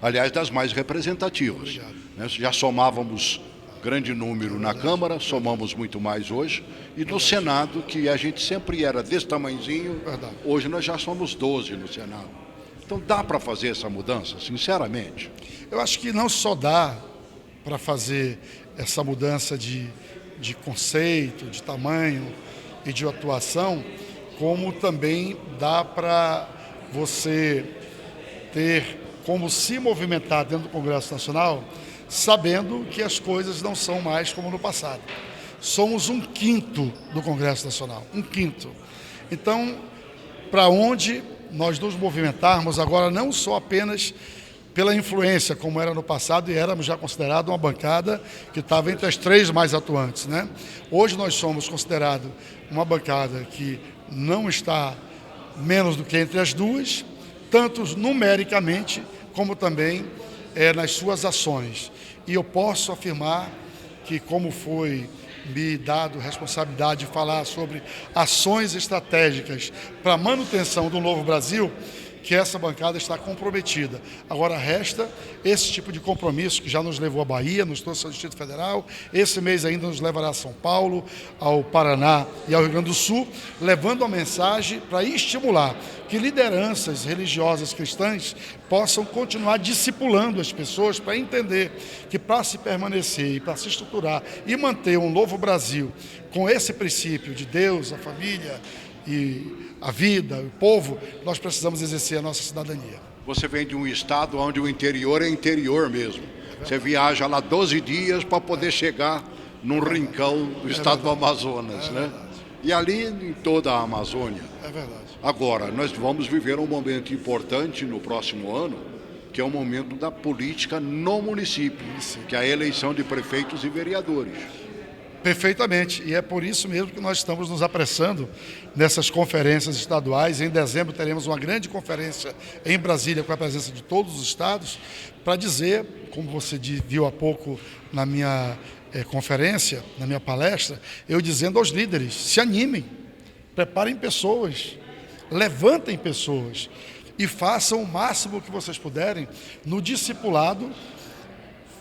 Aliás, das mais representativas. Né? Já somávamos grande número na Câmara, somamos muito mais hoje. E no Senado, que a gente sempre era desse tamanhozinho, hoje nós já somos 12 no Senado. Então dá para fazer essa mudança, sinceramente? Eu acho que não só dá para fazer essa mudança de conceito, de tamanho e de atuação, como também dá para você ter como se movimentar dentro do Congresso Nacional, sabendo que as coisas não são mais como no passado. Somos 1/5 do Congresso Nacional, 1/5. Então, para onde nós nos movimentarmos agora, não só apenas pela influência, como era no passado, e éramos já considerados uma bancada que estava entre as 3 mais atuantes, né? Hoje nós somos considerados uma bancada que não está menos do que entre as 2, tanto numericamente como também nas suas ações. E eu posso afirmar que, como foi me dado responsabilidade de falar sobre ações estratégicas para a manutenção do Novo Brasil, que essa bancada está comprometida. Agora resta esse tipo de compromisso que já nos levou à Bahia, nos trouxe ao Distrito Federal, esse mês ainda nos levará a São Paulo, ao Paraná e ao Rio Grande do Sul, levando a mensagem para estimular que lideranças religiosas cristãs possam continuar discipulando as pessoas para entender que para se permanecer e para se estruturar e manter um novo Brasil com esse princípio de Deus, a família e a vida, o povo, nós precisamos exercer a nossa cidadania. Você vem de um estado onde o interior é interior mesmo. Você viaja lá 12 dias para poder chegar num rincão do estado do Amazonas, né? E ali em toda a Amazônia. É verdade. Agora, nós vamos viver um momento importante no próximo ano, que é o momento da política no município, que é a eleição de prefeitos e vereadores. Perfeitamente, e é por isso mesmo que nós estamos nos apressando nessas conferências estaduais. Em dezembro teremos uma grande conferência em Brasília com a presença de todos os estados para dizer, como você viu há pouco na minha conferência, na minha palestra, eu dizendo aos líderes, se animem, preparem pessoas, levantem pessoas e façam o máximo que vocês puderem no discipulado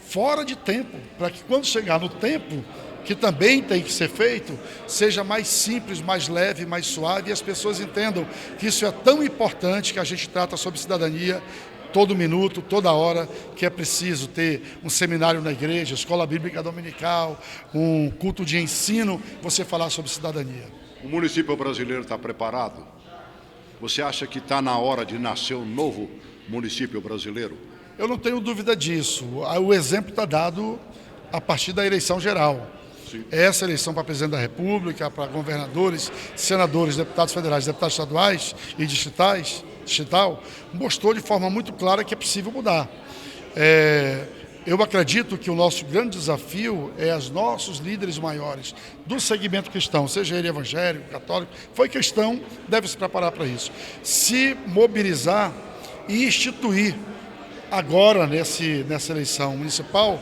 fora de tempo, para que quando chegar no tempo, que também tem que ser feito, seja mais simples, mais leve, mais suave, e as pessoas entendam que isso é tão importante, que a gente trata sobre cidadania todo minuto, toda hora, que é preciso ter um seminário na igreja, escola bíblica dominical, um culto de ensino, você falar sobre cidadania. O município brasileiro está preparado? Você acha que está na hora de nascer um novo município brasileiro? Eu não tenho dúvida disso. O exemplo está dado a partir da eleição geral. Sim. Essa eleição para presidente da República, para governadores, senadores, deputados federais, deputados estaduais e distrital, mostrou de forma muito clara que é possível mudar. Eu acredito que o nosso grande desafio é os nossos líderes maiores do segmento cristão, seja ele evangélico, católico, foi cristão, deve se preparar para isso. Se mobilizar e instituir agora, nessa eleição municipal,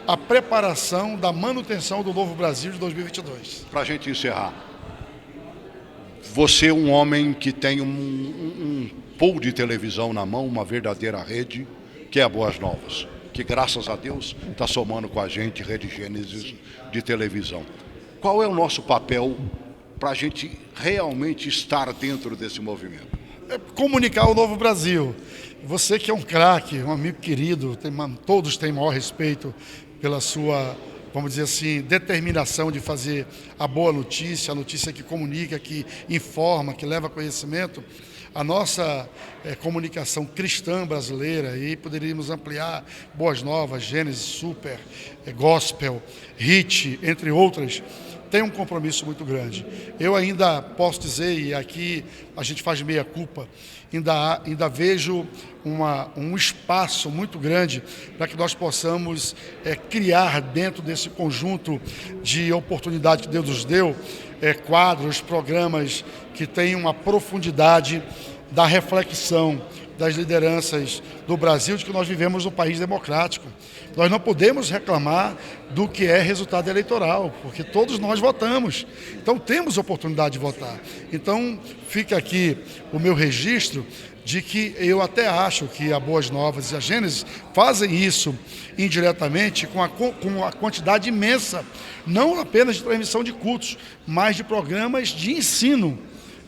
a preparação da manutenção do Novo Brasil de 2022. Para a gente encerrar, você é um homem que tem um pool de televisão na mão, uma verdadeira rede, que é a Boas Novas, que graças a Deus está somando com a gente Rede Gênesis de televisão. Qual é o nosso papel para a gente realmente estar dentro desse movimento? É comunicar o Novo Brasil. Você que é um craque, um amigo querido, todos têm maior respeito pela sua, vamos dizer assim, determinação de fazer a boa notícia, a notícia que comunica, que informa, que leva conhecimento. A nossa comunicação cristã brasileira, e poderíamos ampliar Boas Novas, Gênesis, Super, Gospel, Hit, entre outras, tem um compromisso muito grande. Eu ainda posso dizer, e aqui a gente faz meia culpa, ainda vejo um espaço muito grande para que nós possamos criar dentro desse conjunto de oportunidade que Deus nos deu, quadros, programas que tenham uma profundidade da reflexão das lideranças do Brasil, de que nós vivemos num país democrático. Nós não podemos reclamar do que é resultado eleitoral, porque todos nós votamos. Então temos oportunidade de votar. Então fica aqui o meu registro de que eu até acho que a Boas Novas e a Gênesis fazem isso indiretamente com a quantidade imensa, não apenas de transmissão de cultos, mas de programas de ensino,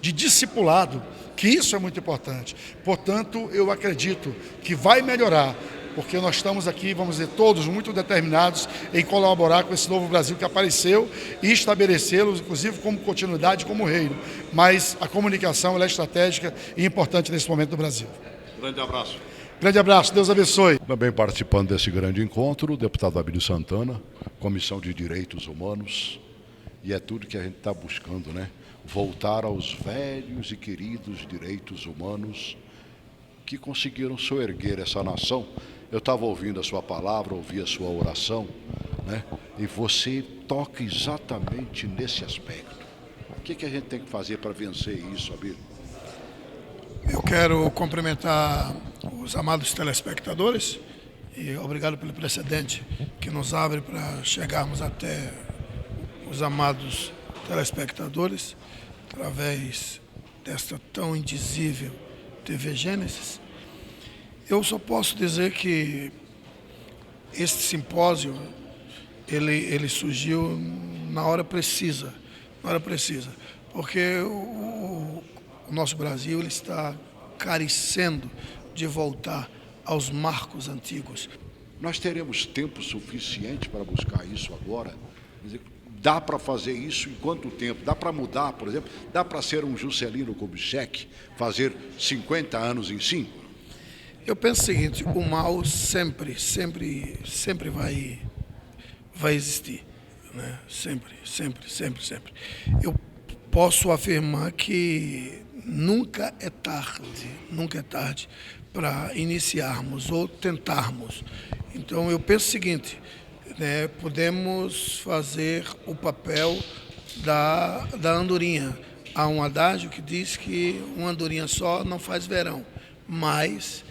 de discipulado, que isso é muito importante. Portanto, eu acredito que vai melhorar, porque nós estamos aqui, vamos dizer, todos muito determinados em colaborar com esse novo Brasil que apareceu e estabelecê-lo, inclusive, como continuidade, como reino. Mas a comunicação ela é estratégica e importante nesse momento do Brasil. Grande abraço. Grande abraço, Deus abençoe. Também participando desse grande encontro, o deputado Abílio Santana, Comissão de Direitos Humanos, e é tudo que a gente está buscando, né? Voltar aos velhos e queridos direitos humanos que conseguiram soerguer essa nação. Eu estava ouvindo a sua palavra, ouvi a sua oração, né? E você toca exatamente nesse aspecto. O que a gente tem que fazer para vencer isso, Abílio? Eu quero cumprimentar os amados telespectadores e obrigado pelo precedente que nos abre para chegarmos até os amados telespectadores através desta tão indizível TV Gênesis. Eu só posso dizer que este simpósio ele surgiu na hora precisa, porque o nosso Brasil ele está carecendo de voltar aos marcos antigos. Nós teremos tempo suficiente para buscar isso agora? Quer dizer, dá para fazer isso em quanto tempo? Dá para mudar, por exemplo? Dá para ser um Juscelino Kubitschek, fazer 50 anos em 5? Eu penso o seguinte, o mal sempre vai existir, né? Sempre. Eu posso afirmar que nunca é tarde para iniciarmos ou tentarmos. Então eu penso o seguinte, né, podemos fazer o papel da andorinha. Há um adágio que diz que uma andorinha só não faz verão, mas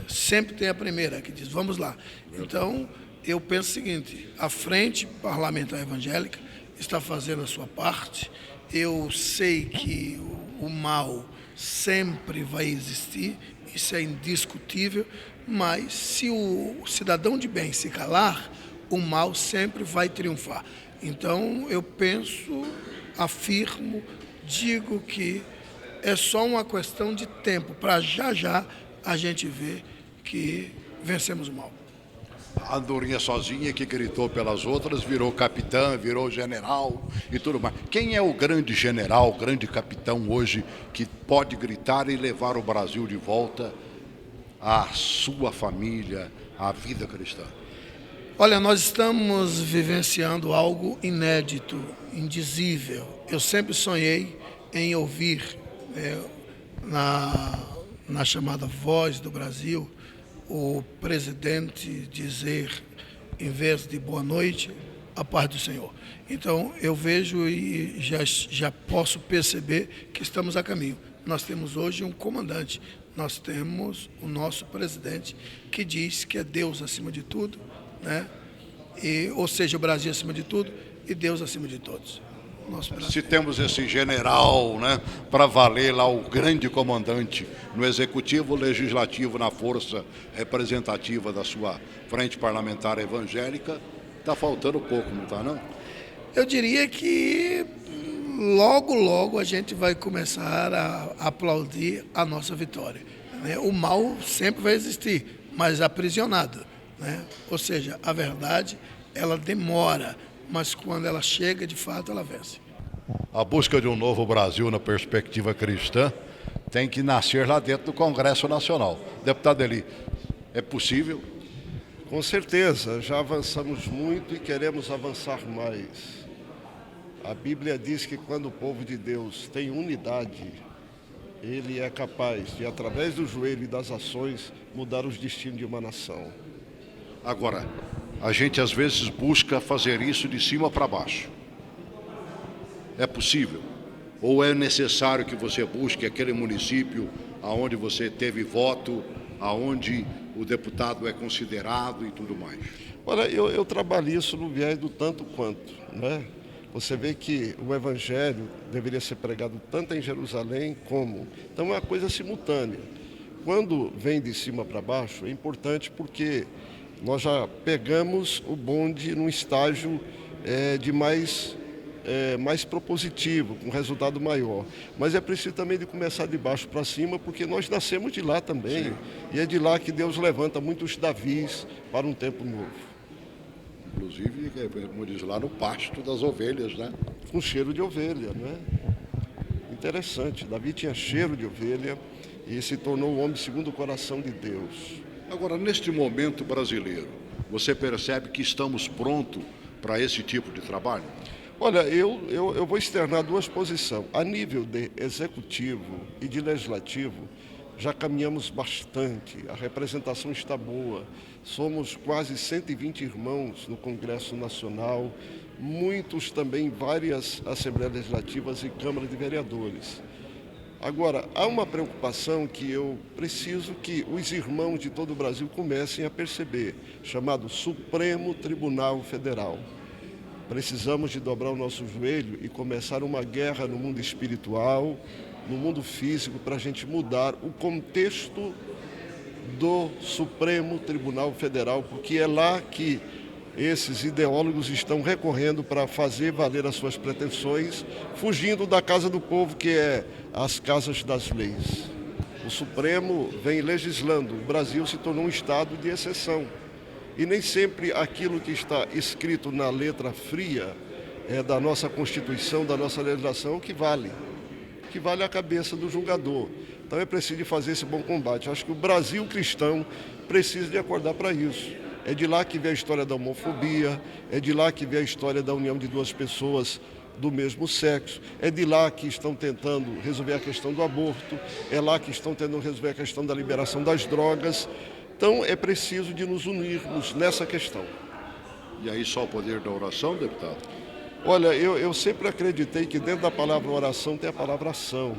sempre tem a primeira que diz, vamos lá. Então, eu penso o seguinte, a Frente Parlamentar Evangélica está fazendo a sua parte. Eu sei que o mal sempre vai existir, isso é indiscutível, mas se o cidadão de bem se calar, o mal sempre vai triunfar. Então, eu penso, afirmo, digo que é só uma questão de tempo, para já a gente ver que vencemos o mal. A andorinha sozinha que gritou pelas outras virou capitã, virou general e tudo mais. Quem é o grande general, o grande capitão hoje que pode gritar e levar o Brasil de volta à sua família, à vida cristã? Olha, nós estamos vivenciando algo inédito, indizível. Eu sempre sonhei em ouvir na chamada Voz do Brasil o presidente dizer, em vez de boa noite, a paz do Senhor. Então, eu vejo e já posso perceber que estamos a caminho. Nós temos hoje um comandante, nós temos o nosso presidente que diz que é Deus acima de tudo, né? Ou seja, o Brasil acima de tudo e Deus acima de todos. Se temos esse general, né, para valer lá, o grande comandante no executivo, legislativo, na força representativa da sua frente parlamentar evangélica, está faltando pouco, não está, não? Eu diria que logo a gente vai começar a aplaudir a nossa vitória, né? O mal sempre vai existir, mas aprisionado, né? Ou seja, a verdade, ela demora, mas quando ela chega, de fato, ela vence. A busca de um novo Brasil na perspectiva cristã tem que nascer lá dentro do Congresso Nacional. Deputado Eli, é possível? Com certeza, já avançamos muito e queremos avançar mais. A Bíblia diz que quando o povo de Deus tem unidade, ele é capaz de, através do joelho e das ações, mudar os destinos de uma nação. Agora, a gente às vezes busca fazer isso de cima para baixo. É possível? Ou é necessário que você busque aquele município aonde você teve voto, aonde o deputado é considerado e tudo mais? Olha, eu trabalho isso no viés do tanto quanto, né? Você vê que o evangelho deveria ser pregado tanto em Jerusalém como... Então é uma coisa simultânea. Quando vem de cima para baixo, é importante porque nós já pegamos o bonde num estágio de mais propositivo, com resultado maior. Mas é preciso também de começar de baixo para cima, porque nós nascemos de lá também. Sim. E é de lá que Deus levanta muitos Davis para um tempo novo. Inclusive, como diz lá, no pasto das ovelhas, né? Com cheiro de ovelha, né? Interessante, Davi tinha cheiro de ovelha e se tornou o homem segundo o coração de Deus. Agora, neste momento brasileiro, você percebe que estamos prontos para esse tipo de trabalho? Olha, eu vou externar duas posições. A nível de executivo e de legislativo, já caminhamos bastante, a representação está boa. Somos quase 120 irmãos no Congresso Nacional, muitos também em várias Assembleias Legislativas e Câmara de Vereadores. Agora, há uma preocupação que eu preciso que os irmãos de todo o Brasil comecem a perceber, chamado Supremo Tribunal Federal. Precisamos de dobrar o nosso joelho e começar uma guerra no mundo espiritual, no mundo físico, para a gente mudar o contexto do Supremo Tribunal Federal, porque é lá que esses ideólogos estão recorrendo para fazer valer as suas pretensões, fugindo da casa do povo, que é as casas das leis. O Supremo vem legislando, o Brasil se tornou um estado de exceção. E nem sempre aquilo que está escrito na letra fria da nossa Constituição, da nossa legislação, que vale a cabeça do julgador. Então é preciso fazer esse bom combate. Acho que o Brasil cristão precisa de acordar para isso. É de lá que vem a história da homofobia, é de lá que vem a história da união de duas pessoas do mesmo sexo, é de lá que estão tentando resolver a questão do aborto, é lá que estão tentando resolver a questão da liberação das drogas. Então é preciso de nos unirmos nessa questão. E aí só o poder da oração, deputado? Olha, eu sempre acreditei que dentro da palavra oração tem a palavra ação.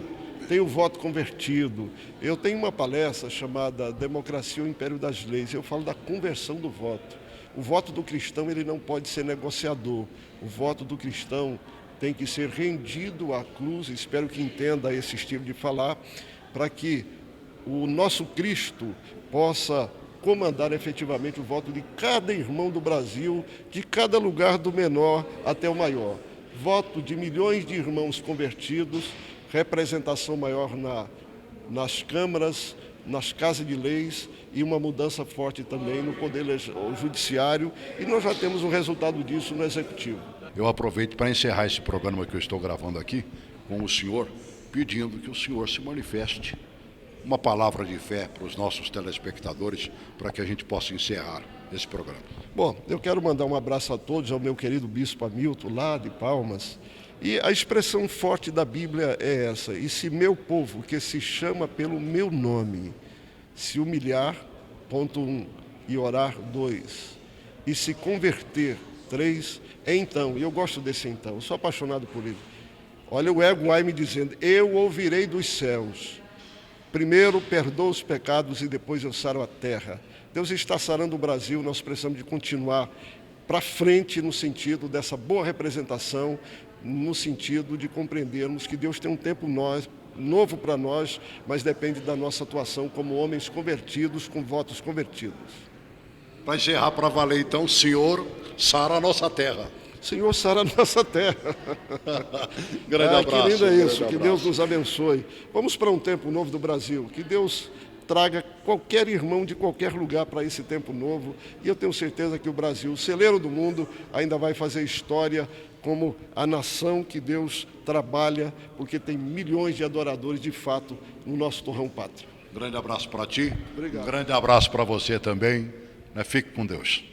Tem o voto convertido. Eu tenho uma palestra chamada Democracia e o Império das Leis. Eu falo da conversão do voto. O voto do cristão ele não pode ser negociador. O voto do cristão tem que ser rendido à cruz, espero que entenda esse estilo de falar, para que o nosso Cristo possa comandar efetivamente o voto de cada irmão do Brasil, de cada lugar do menor até o maior. Voto de milhões de irmãos convertidos, representação maior nas câmaras, nas casas de leis e uma mudança forte também no poder judiciário, e nós já temos o resultado disso no Executivo. Eu aproveito para encerrar esse programa que eu estou gravando aqui com o senhor, pedindo que o senhor se manifeste uma palavra de fé para os nossos telespectadores, para que a gente possa encerrar esse programa. Bom, eu quero mandar um abraço a todos, ao meu querido Bispo Hamilton, lá de Palmas. E a expressão forte da Bíblia é essa: e se meu povo, que se chama pelo meu nome, se humilhar, ponto 1, e orar, 2, e se converter, 3, então, e eu gosto desse então, eu sou apaixonado por ele. Olha o ego vai me dizendo: eu ouvirei dos céus. Primeiro perdoa os pecados e depois eu saro a terra. Deus está sarando o Brasil, nós precisamos de continuar para frente no sentido dessa boa representação, no sentido de compreendermos que Deus tem um tempo novo para nós, mas depende da nossa atuação como homens convertidos, com votos convertidos. Para encerrar para valer então, Senhor, sara a nossa terra. Senhor, sara a nossa terra. Grande abraço. Que lindo é isso, grande que Deus nos abençoe. Vamos para um tempo novo do Brasil, que Deus traga qualquer irmão de qualquer lugar para esse tempo novo, e eu tenho certeza que o Brasil, celeiro do mundo, ainda vai fazer história como a nação que Deus trabalha, porque tem milhões de adoradores de fato no nosso torrão pátrio. Grande abraço para ti. Obrigado. Um grande abraço para você também. Fique com Deus.